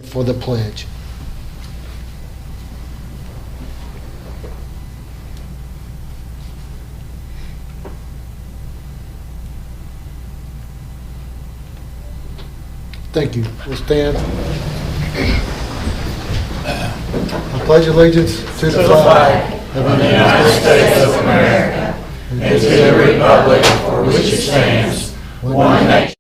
for the pledge. Thank you. We'll stand. I pledge allegiance to the flag of the United States of America and to the republic for which it stands, one nation.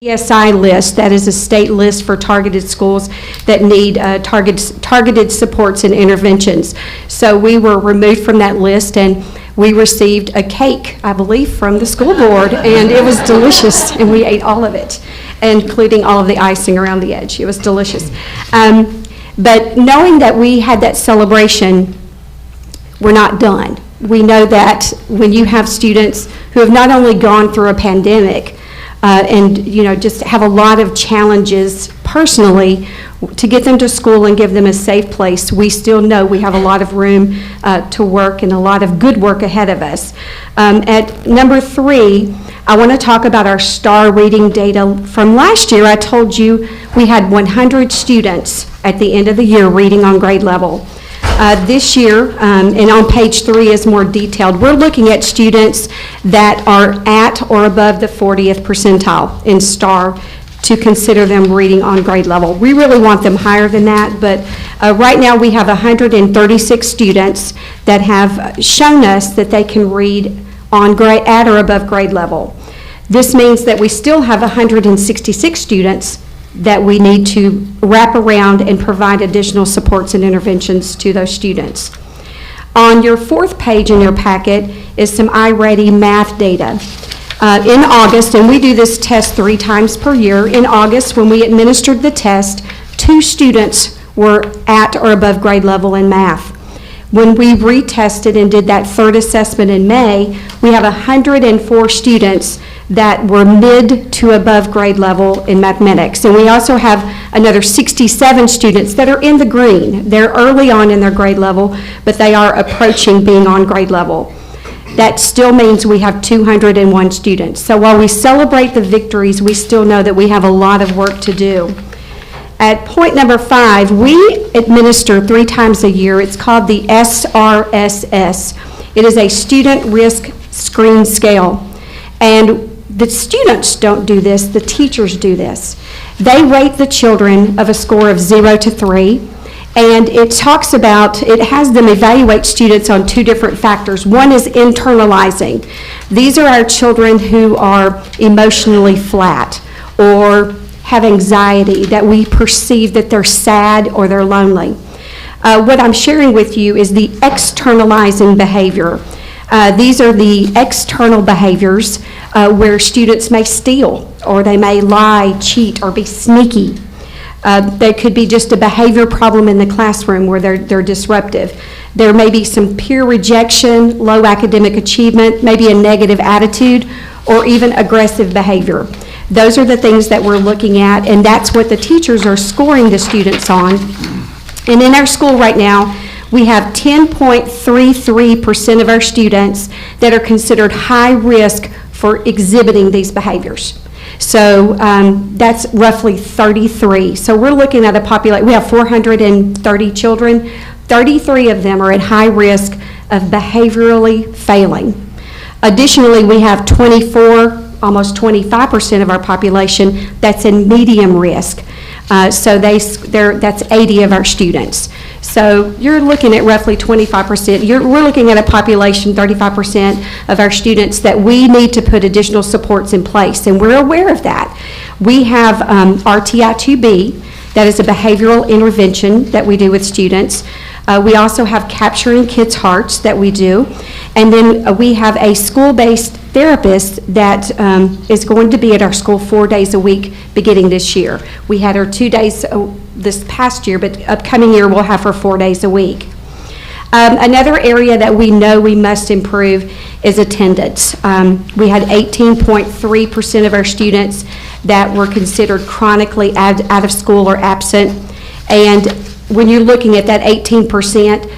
ESI list, that is a state list for targeted schools that need targeted supports and interventions. So we were removed from that list, and we received a cake, I believe, from the school board, and it was delicious, and we ate all of it, including all of the icing around the edge. It was delicious. But knowing that we had that celebration, we're not done. We know that when you have students who have not only gone through a pandemic, and just have a lot of challenges personally to get them to school and give them a safe place, we still know we have a lot of room to work and a lot of good work ahead of us. At number 3, I want to talk about our STAR reading data from last year. I told you we had 100 students at the end of the year reading on grade level. This year, and on page 3 is more detailed, we're looking at students that are at or above the 40th percentile in STAR to consider them reading on grade level. We really want them higher than that, but right now we have 136 students that have shown us that they can read on at or above grade level. This means that we still have 166 students that we need to wrap around and provide additional supports and interventions to those students. On your 4th page in your packet is some iReady math data. In August, and we do this test 3 times per year, in August when we administered the test, 2 students were at or above grade level in math. When we retested and did that 3rd assessment in May, we have 104 students that were mid to above grade level in mathematics. And we also have another 67 students that are in the green. They're early on in their grade level, but they are approaching being on grade level. That still means we have 201 students. So while we celebrate the victories, we still know that we have a lot of work to do. At point number 5, we administer 3 times a year. It's called the SRSS. It is a student risk screen scale. And the students don't do this, the teachers do this. They rate the children of a score of 0 to 3, and it has them evaluate students on 2 different factors. One is internalizing. These are our children who are emotionally flat or have anxiety, that we perceive that they're sad or they're lonely. What I'm sharing with you is the externalizing behavior. These are the external behaviors where students may steal, or they may lie, cheat, or be sneaky. There could be just a behavior problem in the classroom where they're disruptive. There may be some peer rejection, low academic achievement, maybe a negative attitude, or even aggressive behavior. Those are the things that we're looking at, and that's what the teachers are scoring the students on. And in our school right now, we have 10.33% of our students that are considered high risk for exhibiting these behaviors. So that's roughly 33. So we're looking at a population, we have 430 children, 33 of them are at high risk of behaviorally failing. Additionally, we have 24, almost 25% of our population that's in medium risk. So that's 80 of our students. So you're looking at roughly 25%. We're looking at a population, 35% of our students that we need to put additional supports in place, and we're aware of that. We have RTI2B, that is a behavioral intervention that we do with students. We also have Capturing Kids' Hearts that we do, and then we have a school-based therapist that is going to be at our school 4 days a week beginning this year. We had her 2 days this past year, but upcoming year we'll have her 4 days a week. Another area that we know we must improve is attendance. We had 18.3% of our students that were considered chronically out of school or absent, and when you're looking at that 18%,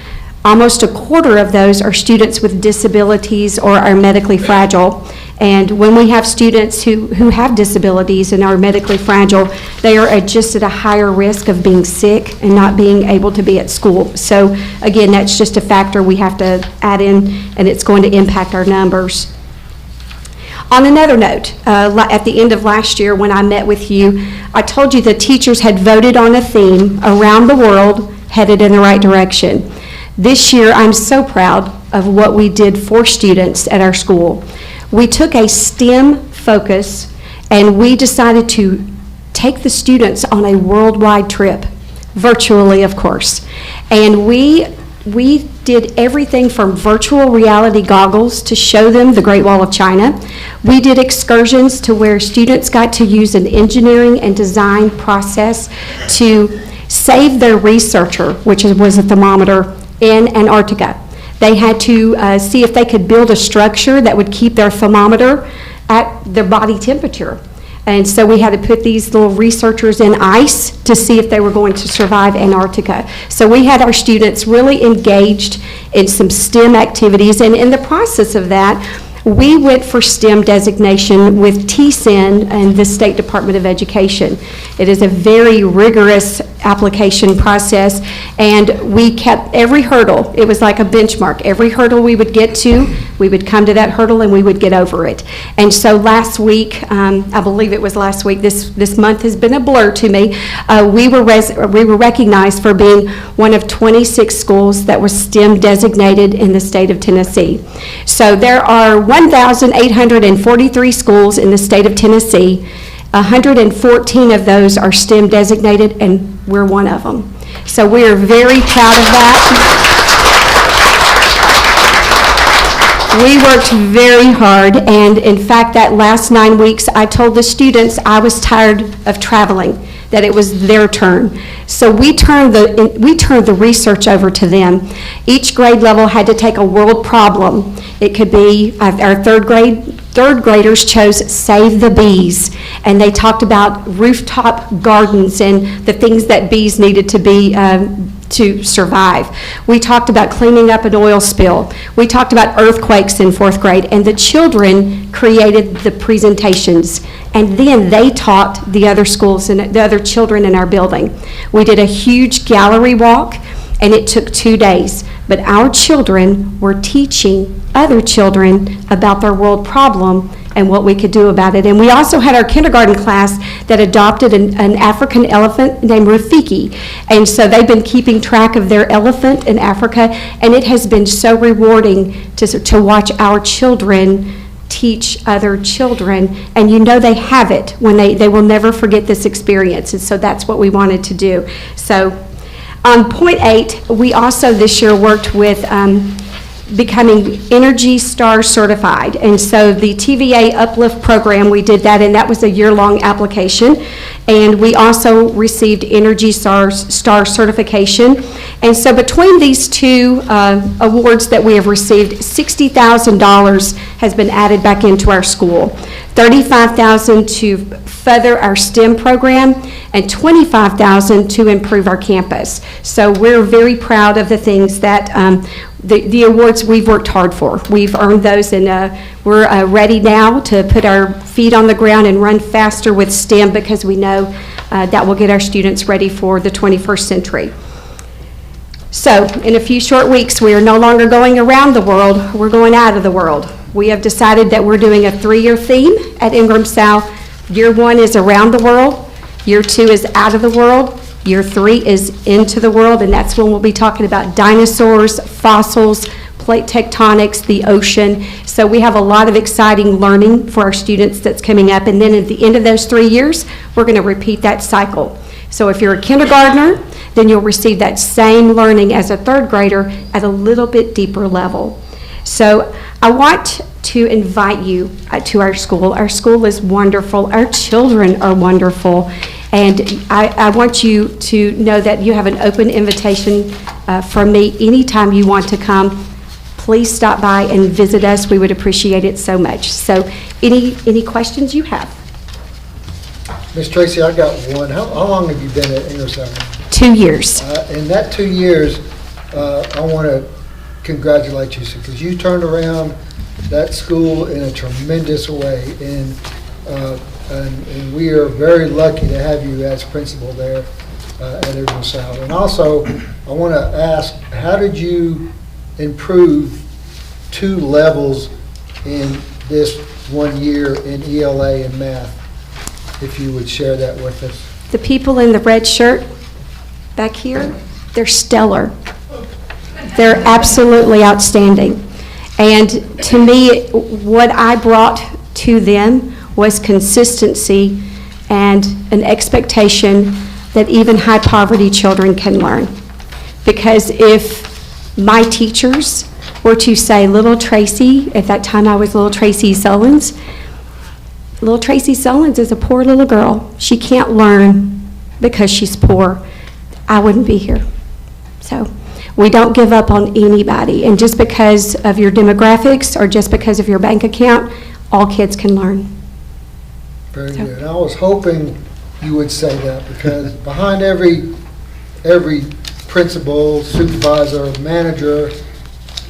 almost a quarter of those are students with disabilities or are medically fragile. And when we have students who have disabilities and are medically fragile, they are just at a higher risk of being sick and not being able to be at school. So again, that's just a factor we have to add in, and it's going to impact our numbers. On another note, at the end of last year when I met with you, I told you the teachers had voted on a theme around the world headed in the right direction. This year, I'm so proud of what we did for students at our school. We took a STEM focus And we decided to take the students on a worldwide trip, virtually, of course. And we did everything from virtual reality goggles to show them the Great Wall of China. We did excursions to where students got to use an engineering and design process to save their researcher, which was a thermometer, in Antarctica. They had to see if they could build a structure that would keep their thermometer at their body temperature. And so we had to put these little researchers in ice to see if they were going to survive Antarctica. So we had our students really engaged in some STEM activities, and in the process of that, we went for STEM designation with TSIN and the State Department of Education. It is a very rigorous application process, and we kept every hurdle. It was like a benchmark. Every hurdle we would get to, we would come to that hurdle and we would get over it. And so last week, I believe it was last week, this month has been a blur to me, we were recognized for being one of 26 schools that was STEM designated in the state of Tennessee. So there are 1,843 schools in the state of Tennessee. 114 of those are STEM designated, and we're one of them. So we are very proud of that. We worked very hard, and in fact, that last 9 weeks, I told the students I was tired of traveling, that it was their turn. So we turned the research over to them. Each grade level had to take a world problem. It could be, our third graders chose Save the Bees, and they talked about rooftop gardens and the things that bees needed to be to survive. We talked about cleaning up an oil spill. We talked about earthquakes in 4th grade, and the children created the presentations, and then they taught the other schools and the other children in our building. We did a huge gallery walk, and it took 2 days, but our children were teaching other children about their world problem and what we could do about it. And we also had our kindergarten class that adopted an African elephant named Rafiki. And so they've been keeping track of their elephant in Africa, and it has been so rewarding to watch our children teach other children. And you know they have it when they will never forget this experience. And so that's what we wanted to do. So on point 8, we also this year worked with becoming Energy Star certified. And so the TVA Uplift program, we did that, and that was a year-long application. And we also received Energy Star certification. And so between these two awards that we have received, $60,000 has been added back into our school. $35,000 to further our STEM program, and $25,000 to improve our campus. So we're very proud of the things that the awards we've worked hard for. We've earned those, and we're ready now to put our feet on the ground and run faster with STEM, because we know that will get our students ready for the 21st century. So in a few short weeks, we are no longer going around the world, we're going out of the world. We have decided that we're doing a 3-year theme at Ingram South. Year 1 is around the world, Year 2 is out of the world, Year 3 is into the world, and that's when we'll be talking about dinosaurs, fossils, plate tectonics, the ocean. So we have a lot of exciting learning for our students that's coming up, and then at the end of those 3 years, we're going to repeat that cycle. So if you're a kindergartner, then you'll receive that same learning as a 3rd grader at a little bit deeper level. So I want to invite you to our school. Our school is wonderful. Our children are wonderful. And I want you to know that you have an open invitation from me anytime you want to come. Please stop by and visit us. We would appreciate it so much. So any questions you have? Miss Tracy, I got one. How long have you been at Ingersoll? 2 years. In that 2 years, I want to congratulate you, because you turned around that school in a tremendous way, and we are very lucky to have you as principal there at Ingersoll. And also, I want to ask, how did you improve 2 levels in this 1 year in ELA and math? If you would share that with us. The people in the red shirt back here, they're stellar. They're absolutely outstanding. And to me, what I brought to them was consistency and an expectation that even high poverty children can learn. Because if my teachers were to say, little Tracy, at that time I was little Tracy Sullins, little Tracy Sullins is a poor little girl. She can't learn because she's poor. I wouldn't be here. So we don't give up on anybody. And just because of your demographics or just because of your bank account, all kids can learn. Very good. I was hoping you would say that, because behind every principal, supervisor, manager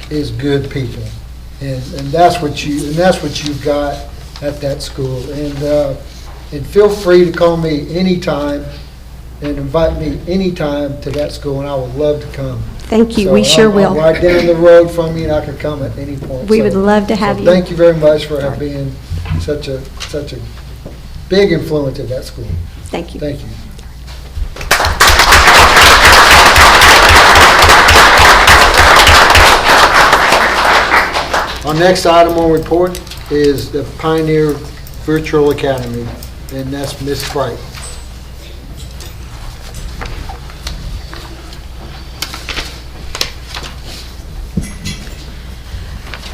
is good people. And that's what you got at that school. And feel free to call me anytime and invite me anytime to that school, and I would love to come. Thank you. So We sure I'm will. right down the road from you, and I can come at any point. We would love to have you. Thank you very much for being such a big influence at that school. Thank you. Thank you. Our next item on report is the Pioneer Virtual Academy, and that's Ms. Bright.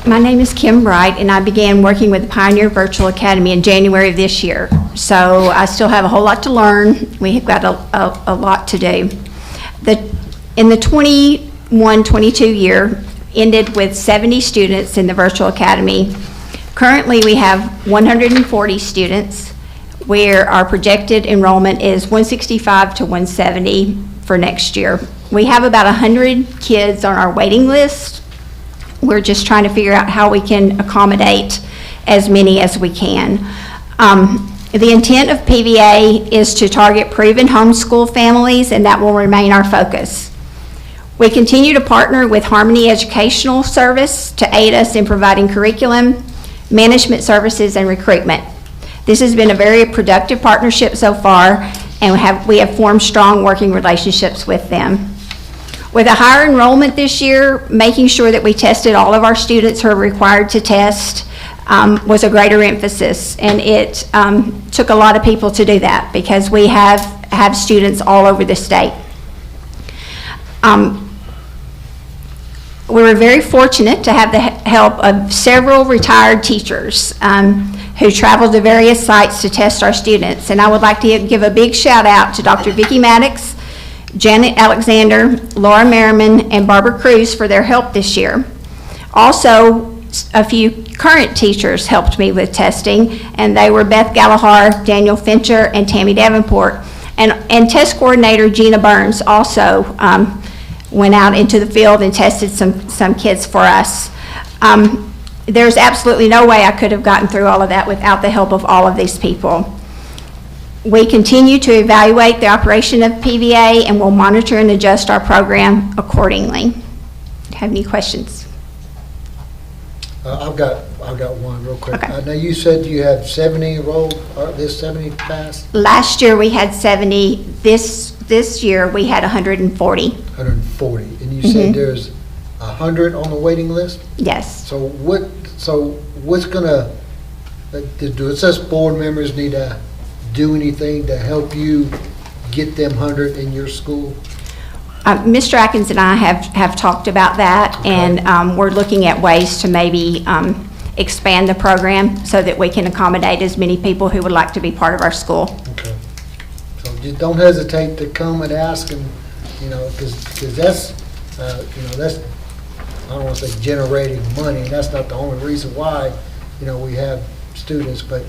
My name is Kim Bright, and I began working with the Pioneer Virtual Academy in January of this year. So I still have a whole lot to learn. We've got a lot to do. In the 21-22 year, ended with 70 students in the Virtual Academy. Currently, we have 140 students, where our projected enrollment is 165 to 170 for next year. We have about 100 kids on our waiting list. We're just trying to figure out how we can accommodate as many as we can. The intent of PVA is to target proven homeschool families, and that will remain our focus. We continue to partner with Harmony Educational Service to aid us in providing curriculum, management services, and recruitment. This has been a very productive partnership so far, and we have formed strong working relationships with them. With a higher enrollment this year, making sure that we tested all of our students who are required to test was a greater emphasis, and it took a lot of people to do that because we have students all over the state. We were very fortunate to have the help of several retired teachers who traveled to various sites to test our students, and I would like to give a big shout out to Dr. Vicki Maddox, Janet Alexander, Laura Merriman, and Barbara Cruz for their help this year. Also, a few current teachers helped me with testing, and they were Beth Gallagher, Daniel Fincher, and Tammy Davenport. And test coordinator Gina Burns also went out into the field and tested some kids for us. There's absolutely no way I could have gotten through all of that without the help of all of these people. We continue to evaluate the operation of PVA, and we'll monitor and adjust our program accordingly. Have any questions? I've got one real quick. Okay. Now, you said you have 70 enrolled, or this 70 passed? Last year we had 70. This year we had 140. 140, and you said there's 100 on the waiting list? Yes. So what's gonna, do us board members need to do anything to help you get them 100 in your school? Mr. Atkins and I have talked about that, and we're looking at ways to maybe expand the program so that we can accommodate as many people who would like to be part of our school. Okay. So just don't hesitate to come and ask, and, because that's, that's, I don't want to say generating money, and that's not the only reason why, we have students, but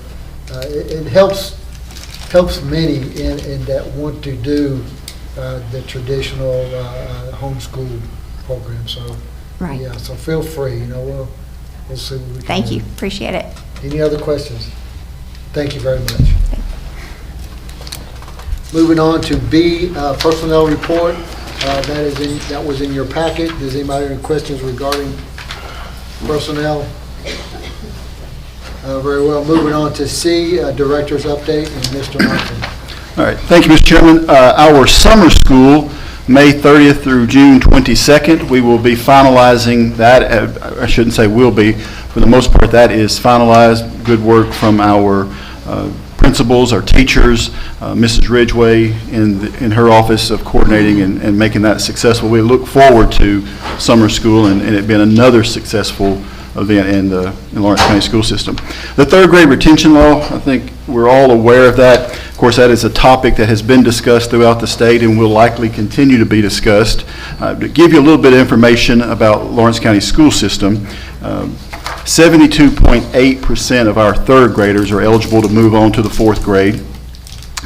it helps many in that want to do the traditional homeschool program. So, Right. yeah, so feel free, we'll see what we can Thank do. you. Appreciate it. Any other questions? Thank you very much. Moving on to B, personnel report. That was in your packet. Does anybody have any questions regarding personnel? Very well. Moving on to C, director's update, and Mr. Martin. All right, thank you, Mr. Chairman. Our summer school, May 30th through June 22nd, we will be finalizing that. I shouldn't say will be. For the most part, that is finalized. Good work from our principals, our teachers, Mrs. Ridgway in her office of coordinating and making that successful. We look forward to summer school and it being another successful event in the Lawrence County school system. The third grade retention law, I think we're all aware of that. Of course, that is a topic that has been discussed throughout the state and will likely continue to be discussed. To give you a little bit of information about Lawrence County school system, 72.8% of our third graders are eligible to move on to the fourth grade.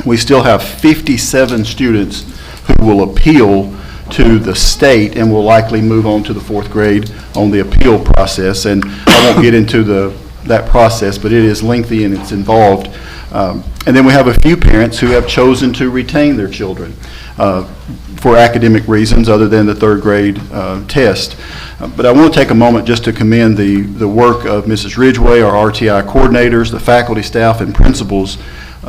We still have 57 students who will appeal to the state and will likely move on to the fourth grade on the appeal process. And I won't get into that process, but it is lengthy and it's involved. And then we have a few parents who have chosen to retain their children for academic reasons other than the third grade test. But I want to take a moment just to commend the work of Mrs. Ridgway, our RTI coordinators, the faculty, staff, and principals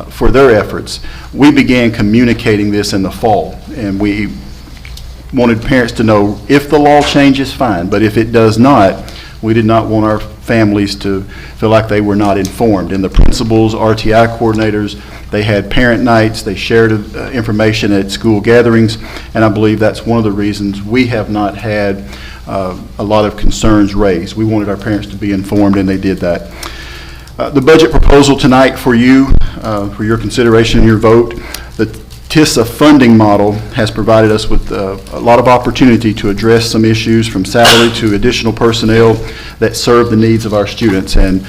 for their efforts. We began communicating this in the fall, and we wanted parents to know if the law changes, fine, but if it does not, we did not want our families to feel like they were not informed. And the principals, RTI coordinators, they had parent nights, they shared information at school gatherings, and I believe that's one of the reasons we have not had a lot of concerns raised. We wanted our parents to be informed, and they did that. The budget proposal tonight for you, for your consideration and your vote, the TISA funding model has provided us with a lot of opportunity to address some issues from salary to additional personnel that serve the needs of our students, and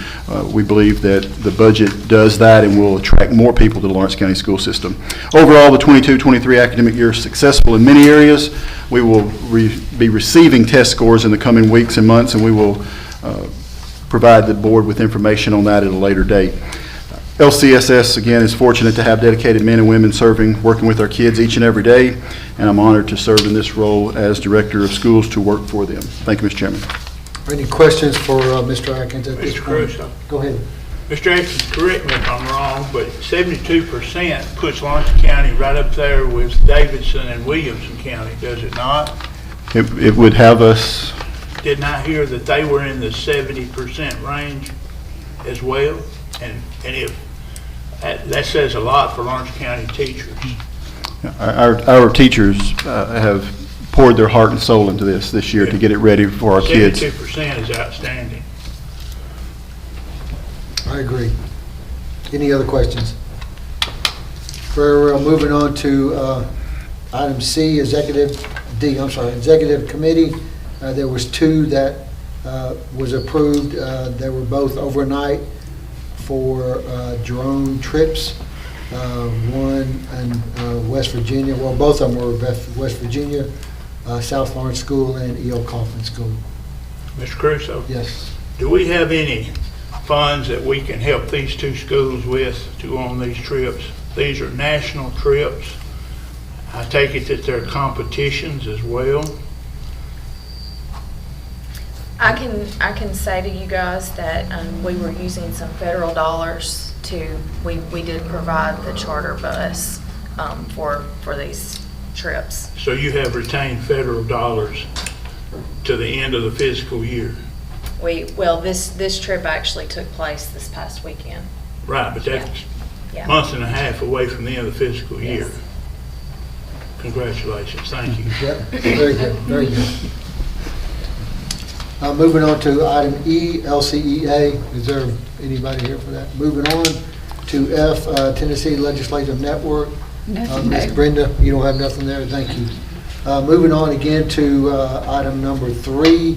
we believe that the budget does that and will attract more people to the Lawrence County school system. Overall, the 22-23 academic year is successful in many areas. We will be receiving test scores in the coming weeks and months, and we will provide the board with information on that at a later date. LCSS, again, is fortunate to have dedicated men and women working with our kids each and every day, and I'm honored to serve in this role as Director of Schools to work for them. Thank you, Mr. Chairman. Any questions for Mr. Atkins at this Mr. point? Crusoe. Go ahead. Mr. Atkins, correct me if I'm wrong, but 72% puts Lawrence County right up there with Davidson and Williamson County, does it not? It would have us, Didn't I hear that they were in the 70% range as well? And if, that says a lot for Lawrence County teachers. our teachers have poured their heart and soul into this year to get it ready for our kids. 72% is outstanding. I agree. Any other questions? We're moving on to item C, Executive Committee. There was two that was approved. They were both overnight for drone trips. One in West Virginia, well, both of them were West Virginia, South Lawrence School and E.O. Kaufman School. Mr. Crusoe? Yes. Do we have any funds that we can help these two schools with to go on these trips? These are national trips. I take it that they're competitions as well. I can say to you guys that we were using some federal dollars we did provide the charter bus for these trips. So you have retained federal dollars to the end of the fiscal year. Well, this trip actually took place this past weekend. Right, but that's Yeah. month and a half away from the end of the fiscal year. Yes. Congratulations, thank you. Yep, very good, very good. Moving on to item E, LCEA. Is there anybody here for that? Moving on to F, Tennessee Legislative Network. Ms. Brenda, you don't have nothing there? Thank you. Moving on again to item number 3,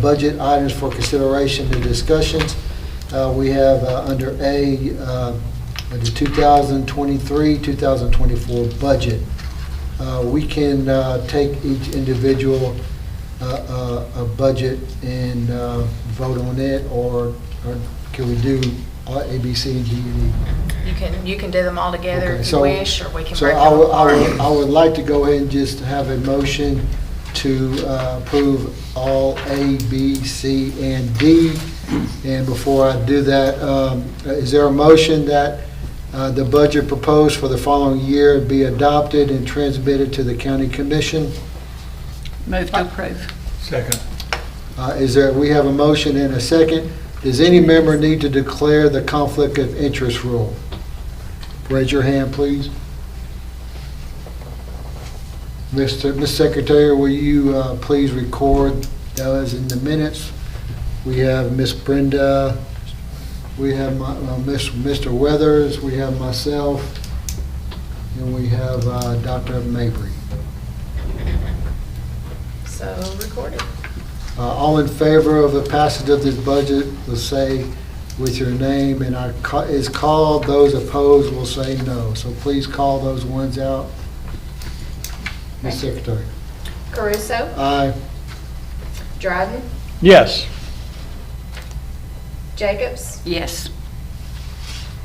budget items for consideration and discussions. We have under A, the 2023-2024 budget. We can take each individual a budget and vote on it, or can we do A, B, C, and D, and E? You can do them all together Okay, if you so- wish, or we can So break I them would, apart. I would like to go ahead and just have a motion to approve all A, B, C, and D. And before I do that, is there a motion that the budget proposed for the following year be adopted and transmitted to the county commission? Move to approve. Second. We have a motion and a second. Does any member need to declare the conflict of interest rule? Raise your hand, please. Miss Secretary, will you please record those in the minutes? We have Miss Brenda, we have Mr. Weathers, we have myself, and we have Dr. Mabry. So recorded. All in favor of the passage of this budget will say with your name, and is called. Those opposed will say no. So please call those ones out. Ms. Secretary. Caruso, Aye. Dryden, Yes. Jacobs, Yes.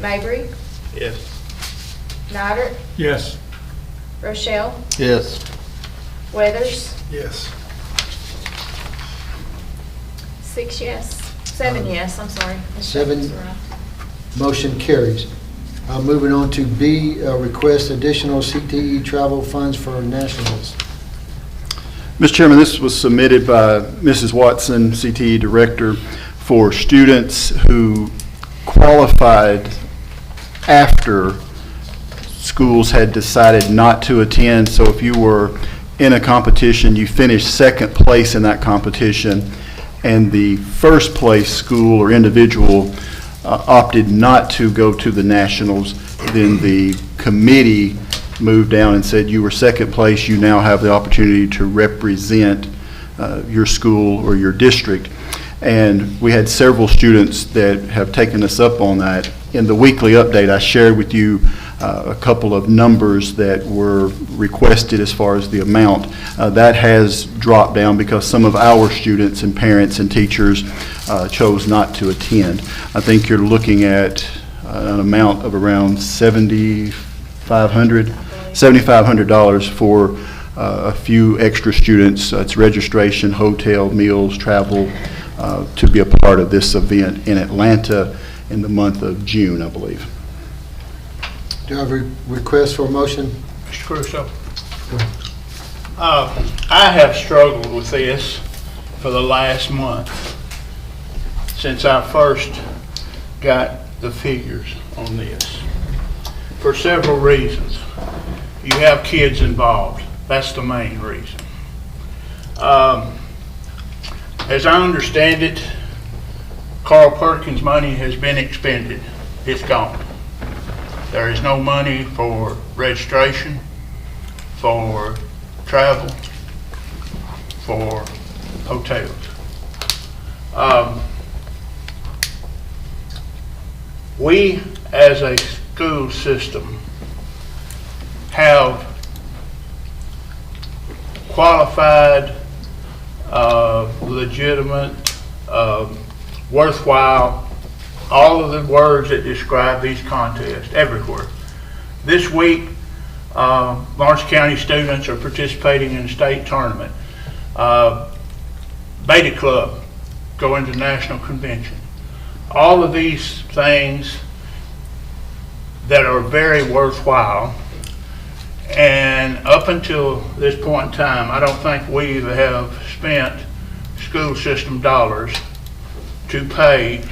Mabry, Yes. Nodert, Yes. Rochelle, Yes. Weathers, Yes. 6 yes, 7 yes, I'm sorry. Ms. 7. Jacobs, right. Motion carries. Moving on to B, request additional CTE travel funds for nationals. Mr. Chairman, this was submitted by Mrs. Watson, CTE Director, for students who qualified after schools had decided not to attend. So if you were in a competition, you finished second place in that competition, and the first place school or individual opted not to go to the nationals, then the committee moved down and said, you were second place, you now have the opportunity to represent your school or your district. And we had several students that have taken us up on that. In the weekly update, I shared with you a couple of numbers that were requested as far as the amount. That has dropped down because some of our students and parents and teachers chose not to attend. I think you're looking at an amount of around $7,500 for a few extra students. It's registration, hotel, meals, travel, to be a part of this event in Atlanta in the month of June, I believe. Do I have a request for a motion? Mr. Crusoe? I have struggled with this for the last month since I first got the figures on this, for several reasons. You have kids involved. That's the main reason. As I understand it, Carl Perkins' money has been expended. It's gone. There is no money for registration, for travel, for hotels. We, as a school system, have qualified, legitimate, worthwhile, all of the words that describe these contests everywhere. This week, Lawrence County students are participating in a state tournament. Beta Club going to national convention. All of these things that are very worthwhile, and up until this point in time, I don't think we have spent school system dollars to pay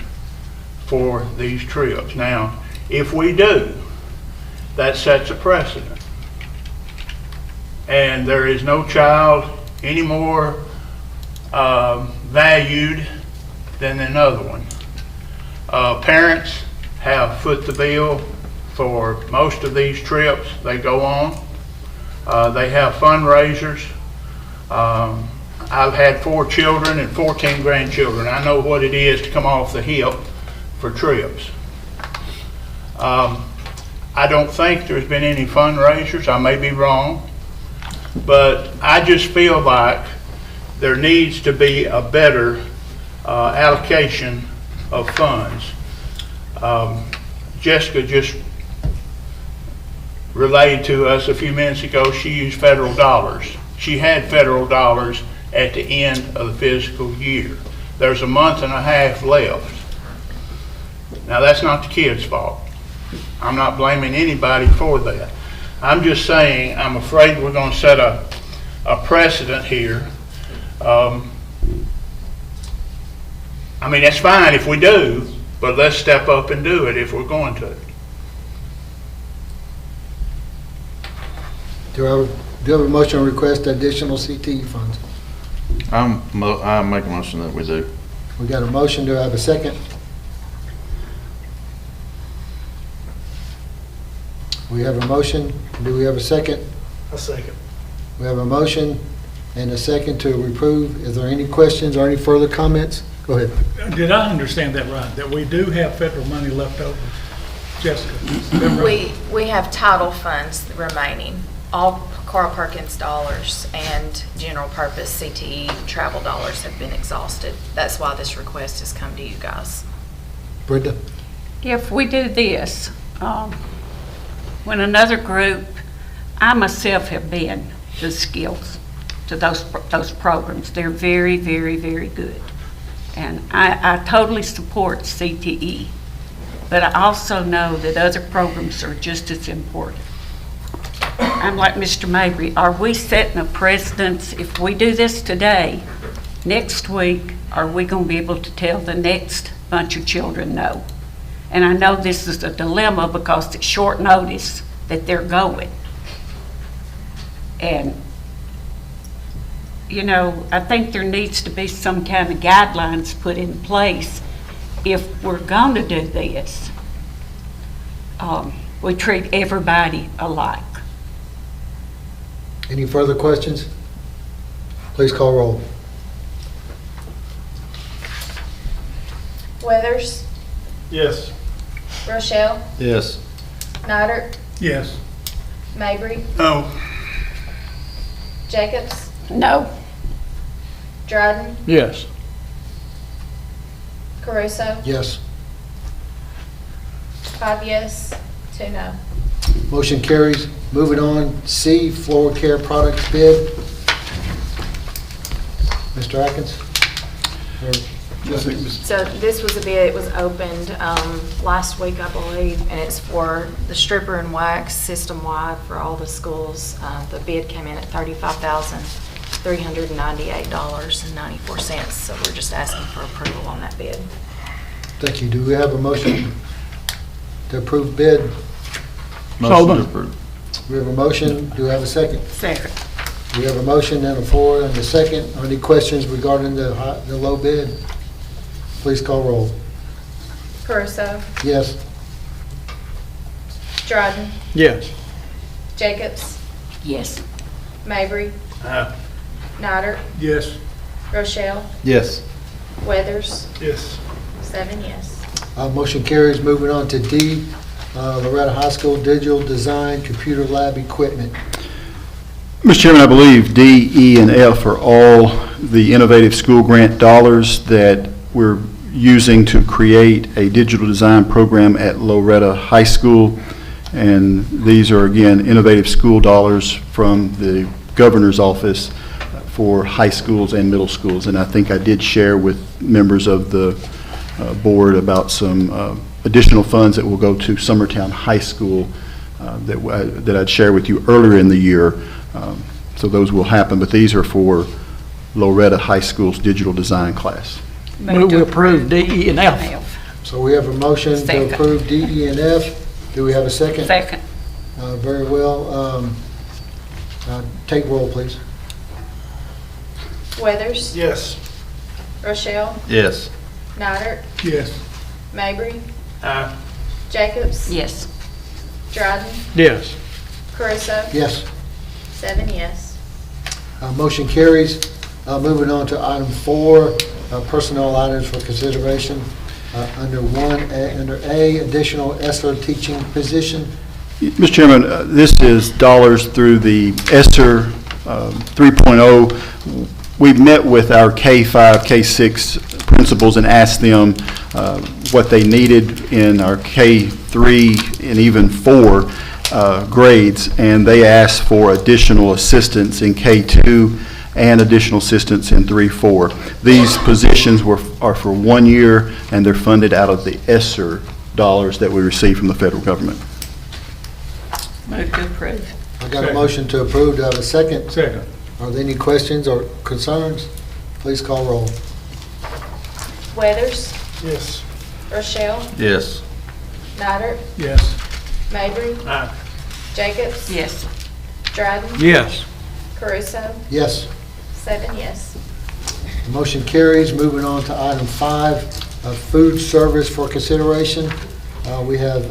for these trips. Now, if we do, that sets a precedent. And there is no child any more valued than another one. Parents have foot the bill for most of these trips they go on. They have fundraisers. I've had 4 children and 14 grandchildren. I know what it is to come off the hip for trips. I don't think there's been any fundraisers. I may be wrong, but I just feel like there needs to be a better allocation of funds. Jessica just relayed to us a few minutes ago she used federal dollars. She had federal dollars at the end of the fiscal year. There's a month and a half left. Now, that's not the kids' fault. I'm not blaming anybody for that. I'm just saying I'm afraid we're going to set a I mean, that's fine if we do, but let's step up and do it if we're going to. Do I have a motion to request additional CTE funds? I make a motion that we do. We got a motion, do I have a second? We have a motion, do we have a second? A second. We have a motion and a second to approve. Is there any questions or any further comments? Go ahead. Did I understand that right, that we do have federal money left over? Jessica? is that right? We have title funds remaining, all Carl Perkins dollars and general purpose CTE travel dollars have been exhausted. That's why this request has come to you guys. Brenda? If we do this, when another group, I myself have been to skills, to those programs. They're very, very, very good. And I totally support CTE, but I also know that other programs are just as important. I'm like Mr. Mabry, are we setting a precedence? If we do this today, next week, are we going to be able to tell the next bunch of children no? And I know this is a dilemma because it's short notice that they're going. And, you know, I think there needs to be some kind of guidelines put in place. If we're going to do this, we treat everybody alike. Any further questions? Please call roll. Weathers, Yes. Rochelle, Yes. Nidert, Yes. Mabry, No. Jacobs, No. Dryden, Yes. Caruso, Yes. 5 yes, 2 no. Motion carries. Moving on, C, floor care products bid. Mr. Atkins? So this was a bid, it was opened last week, I believe, and it's for the stripper and wax system-wide for all the schools. The bid came in at $35,398.94, so we're just asking for approval on that bid. Thank you. Do we have a motion to approve bid? Motion to approve. We have a motion. Do we have a second? Second. We have a motion and a floor and a second. Are any questions regarding the low bid? Please call roll. Caruso, Yes. Dryden, Yes. Jacobs, Yes. Mabry, Nidert, Yes. Rochelle, Yes. Weathers, Yes. 7 yes. Motion carries. Moving on to D, Loretta High School digital design computer lab equipment. Mr. Chairman, I believe D, E, and F are all the innovative school grant dollars that we're using to create a digital design program at Loretta High School. And these are, again, innovative school dollars from the governor's office for high schools and middle schools. And I think I did share with members of the board about some additional funds that will go to Summertown High School that I'd shared with you earlier in the year. So those will happen, but these are for Loretta High School's digital design class. Move to approve D, E, and F. So we have a motion to Second. approve D, E, and F. Do we have a second? Second. Very well. Take roll, please. Weathers, Yes. Rochelle, Yes. Nidert, Yes. Mabry, Jacobs, Yes. Dryden, Yes. Caruso, Yes. 7 yes. Motion carries. Moving on to item 4, personnel items for consideration. Under A, additional ESSER teaching position. Mr. Chairman, this is dollars through the ESSER 3.0. We've met with our K-5, K-6 principals and asked them what they needed in our K-3 and even 4 grades, and they asked for additional assistance in K-2 and additional assistance in 3-4. These positions are for 1 year, and they're funded out of the ESSER dollars that we receive from the federal government. Move to approve. I got a Second. motion to approve. Do I have a second? Second. Are there any questions or concerns? Please call roll. Weathers, Yes. Rochelle, Yes. Nidert, Yes. Mabry, Jacobs, Yes. Dryden, Yes. Caruso, Yes. 7 yes. Motion carries. Moving on to item 5, food service for consideration. We have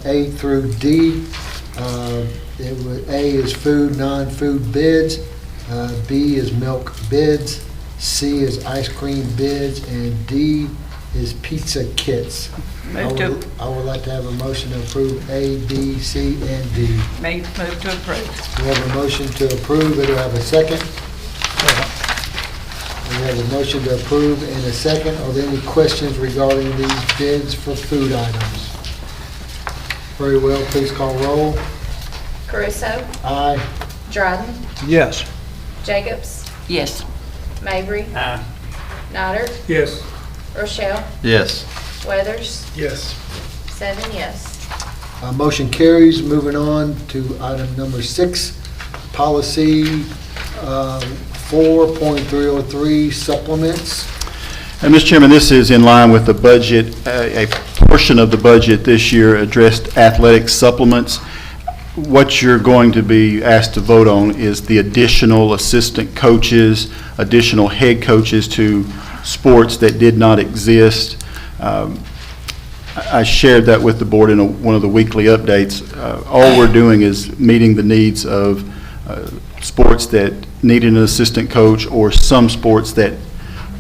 A through D. A is food, non-food bids. B is milk bids. C is ice cream bids. And D is pizza kits. I would like to have a motion to approve A, B, C, and D. Move to approve. We have a motion to approve. Do I have a second? We have a motion to approve and a second. Are there any questions regarding these bids for food items? Very well, please call roll. Caruso, Aye. Dryden, Yes. Jacobs, Yes. Mabry, Nidert, Yes. Rochelle, Yes. Weathers, Yes. 7 yes. Motion carries. Moving on to item number 6, policy 4.303 supplements. And Mr. Chairman, this is in line with the budget. A portion of the budget this year addressed athletic supplements. What you're going to be asked to vote on is the additional assistant coaches, additional head coaches to sports that did not exist. I shared that with the board in one of the weekly updates. All we're doing is meeting the needs of sports that needed an assistant coach, or some sports that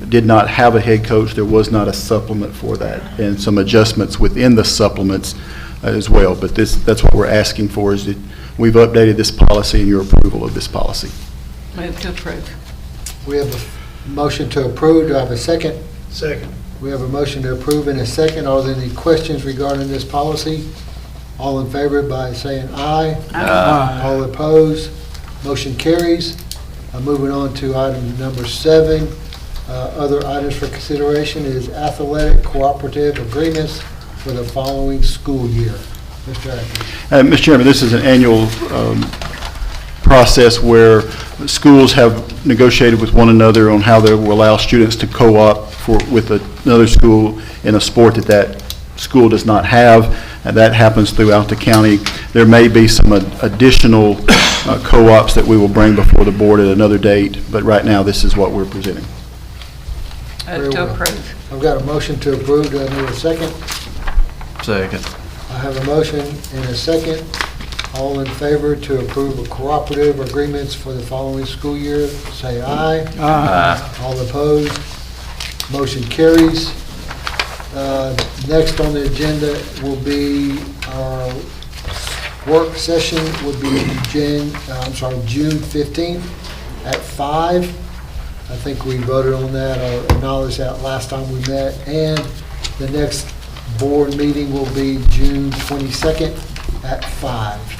did not have a head coach. There was not a supplement for that, and some adjustments within the supplements as well. But that's what we're asking for, is that we've updated this policy and your approval of this policy. Move to approve. We have a motion to approve. Do I have a second? Second. We have a motion to approve and a second. Are there any questions regarding this policy? All in favor by saying aye. Aye. All opposed, motion carries. Moving on to item number 7, other items for consideration is athletic cooperative agreements for the following school year. Mr. Atkins. Mr. Chairman, this is an annual process where schools have negotiated with one another on how they will allow students to co-op with another school in a sport that school does not have, and that happens throughout the county. There may be some additional co-ops that we will bring before the board at another date, but right now this is what we're presenting. Very Move to well. approve. I've got a motion to approve. Do I need a second? Second. I have a motion and a second. All in favor to approve the cooperative agreements for the following school year, say aye. Aye. All opposed, motion carries. Next on the agenda will be our work session would be June 15th at 5. I think we voted on that or acknowledged that last time we met. And the next board meeting will be June 22nd at 5.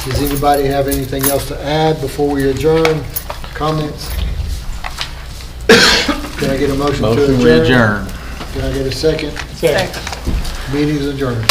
Does anybody have anything else to add before we adjourn? Comments? Can I get a motion to adjourn? Motion we adjourn. Can I get a second? Second. Meeting is adjourned.